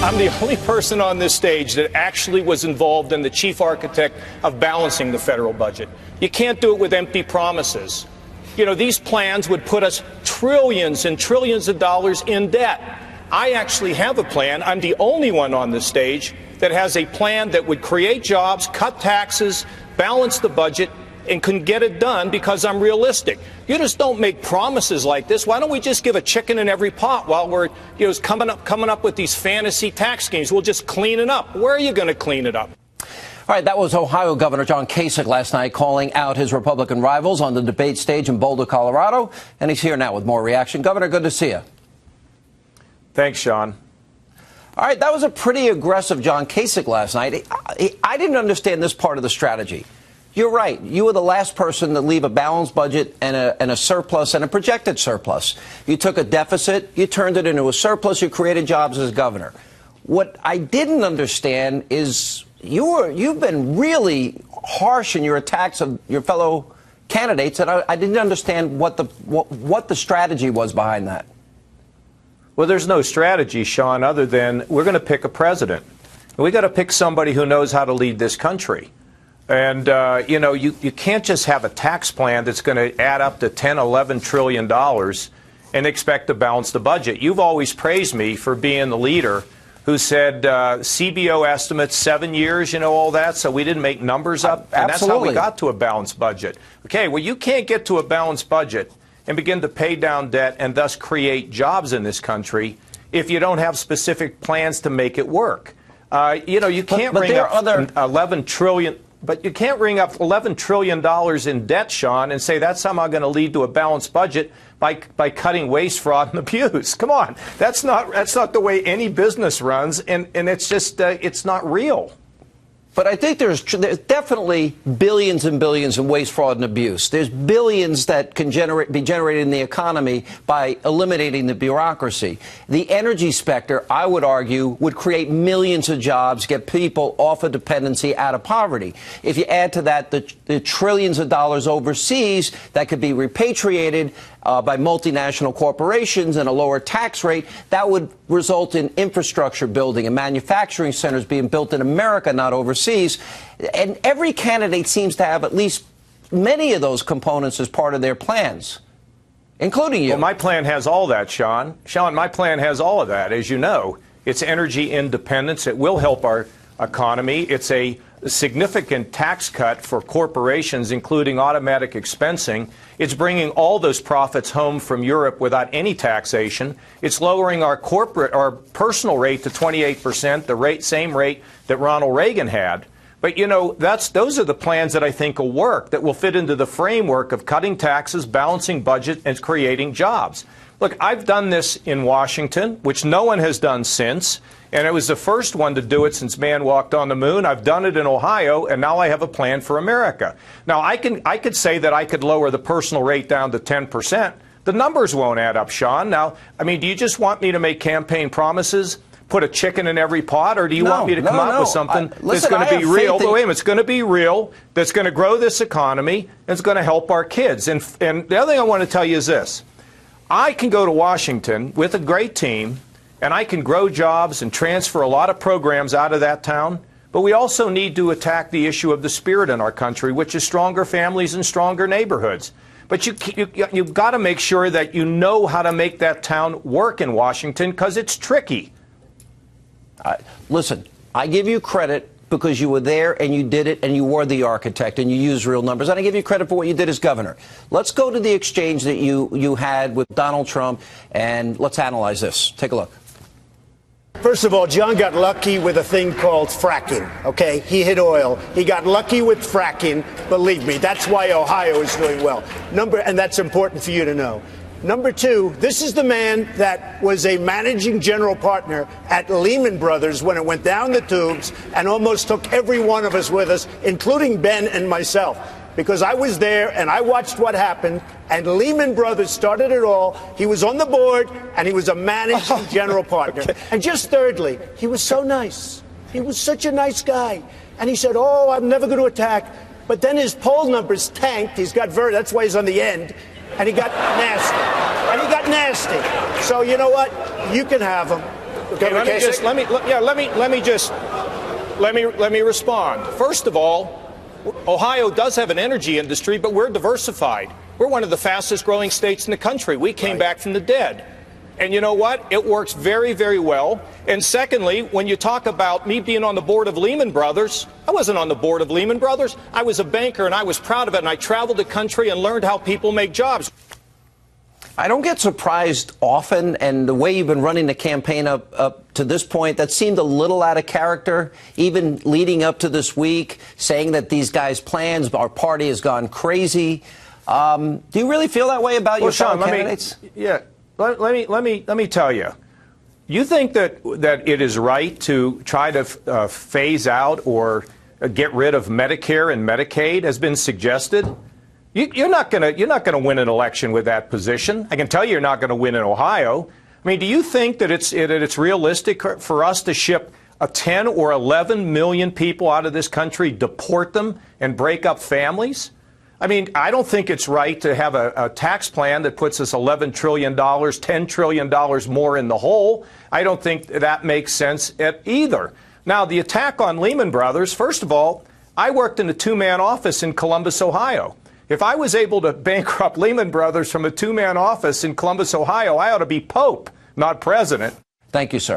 I'm the only person on this stage that actually was involved in the chief architect of balancing the federal budget. You can't do it with empty promises. You know, these plans would put us trillions and trillions of dollars in debt. I actually have a plan. I'm the only one on this stage that has a plan that would create jobs, cut taxes, balance the budget, and can get it done because I'm realistic. You just don't make promises like this. Why don't we just give a chicken in every pot while we're coming up with these fantasy tax schemes? We'll just clean it up. Where are you going to clean it up? All right, that was Ohio Governor John Kasich last night calling out his Republican rivals on the debate stage in Boulder, Colorado. And he's here now with more reaction. Governor, good to see you. Thanks, Sean. All right, that was a pretty aggressive John Kasich last night. I didn't understand this part of the strategy. You're right. You were the last person to leave a balanced budget and a surplus and a projected surplus. You took a deficit, you turned it into a surplus, you created jobs as governor. What I didn't understand is you've been really harsh in your attacks of your fellow candidates, and I didn't understand what the strategy was behind that. Well, there's no strategy, Sean, other than we're going to pick a president. We got to pick somebody who knows how to lead this country. And, you can't just have a tax plan that's going to add up to $10, $11 trillion and expect to balance the budget. You've always praised me for being the leader who said CBO estimates 7 years, all that, so we didn't make numbers up. And that's how we got to a balanced budget. Okay, well, you can't get to a balanced budget and begin to pay down debt and thus create jobs in this country if you don't have specific plans to make it work. You can't bring up 11 trillion. But you can't ring up $11 trillion in debt, Sean, and say that's somehow going to lead to a balanced budget by cutting waste, fraud, and abuse. Come on. That's not the way any business runs, and it's just it's not real. But I think there's definitely billions and billions in waste, fraud, and abuse. There's billions that can be generated in the economy by eliminating the bureaucracy. The energy sector, I would argue, would create millions of jobs, get people off of dependency, out of poverty. If you add to that the trillions of dollars overseas that could be repatriated by multinational corporations and a lower tax rate, that would result in infrastructure building and manufacturing centers being built in America, not overseas. And every candidate seems to have at least many of those components as part of their plans, including you. Well, my plan has all that, Sean. Sean, my plan has all of that. As you know, it's energy independence. It will help our economy. It's a significant tax cut for corporations, including automatic expensing. It's bringing all those profits home from Europe without any taxation. It's lowering our personal rate to 28%, the same rate that Ronald Reagan had. But, those are the plans that I think will work, that will fit into the framework of cutting taxes, balancing budget, and creating jobs. Look, I've done this in Washington, which no one has done since. And it was the first one to do it since man walked on the moon. I've done it in Ohio, and now I have a plan for America. Now, I could say that I could lower the personal rate down to 10%. The numbers won't add up, Sean. Now, do you just want me to make campaign promises, put a chicken in every pot, or do you want me to come up with something that's going to be real? But wait a minute, it's going to be real, that's going to grow this economy, and it's going to help our kids. And the other thing I want to tell you is this. I can go to Washington with a great team, and I can grow jobs and transfer a lot of programs out of that town. But we also need to attack the issue of the spirit in our country, which is stronger families and stronger neighborhoods. But you've got to make sure that you know how to make that town work in Washington, because it's tricky. Listen, I give you credit because you were there and you did it and you were the architect and you used real numbers. And I give you credit for what you did as governor. Let's go to the exchange that you had with Donald Trump, and let's analyze this. Take a look. First of all, John got lucky with a thing called fracking, okay? He hit oil. He got lucky with fracking. Believe me, that's why Ohio is doing well. And that's important for you to know. Number two, this is the man that was a managing general partner at Lehman Brothers when it went down the tubes and almost took every one of us with us, including Ben and myself. Because I was there and I watched what happened, and Lehman Brothers started it all. He was on the board and he was a managing general partner. Okay. And just thirdly, he was so nice. He was such a nice guy. And he said, oh, I'm never going to attack. But then his poll numbers tanked. That's why he's on the end. And he got nasty. So you know what? You can have him. Let me respond. First of all, Ohio does have an energy industry, but we're diversified. We're one of the fastest growing states in the country. We came back from the dead. And you know what? It works very, very well. And secondly, when you talk about me being on the board of Lehman Brothers, I wasn't on the board of Lehman Brothers. I was a banker, and I was proud of it, and I traveled the country and learned how people make jobs. I don't get surprised often, and the way you've been running the campaign up to this point, that seemed a little out of character, even leading up to this week, saying that these guys' plans, our party has gone crazy. Do you really feel that way about your fellow candidates? Let me tell you. You think that it is right to try to phase out or get rid of Medicare and Medicaid, has been suggested? You're not going to win an election with that position. I can tell you're not going to win in Ohio. I mean, do you think that it's realistic for us to ship 10 or 11 million people out of this country, deport them, and break up families? I mean, I don't think it's right to have a tax plan that puts us $11 trillion, $10 trillion more in the hole. I don't think that makes sense either. Now, the attack on Lehman Brothers, first of all, I worked in a two-man office in Columbus, Ohio. If I was able to bankrupt Lehman Brothers from a two-man office in Columbus, Ohio, I ought to be Pope, not president. Thank you, sir.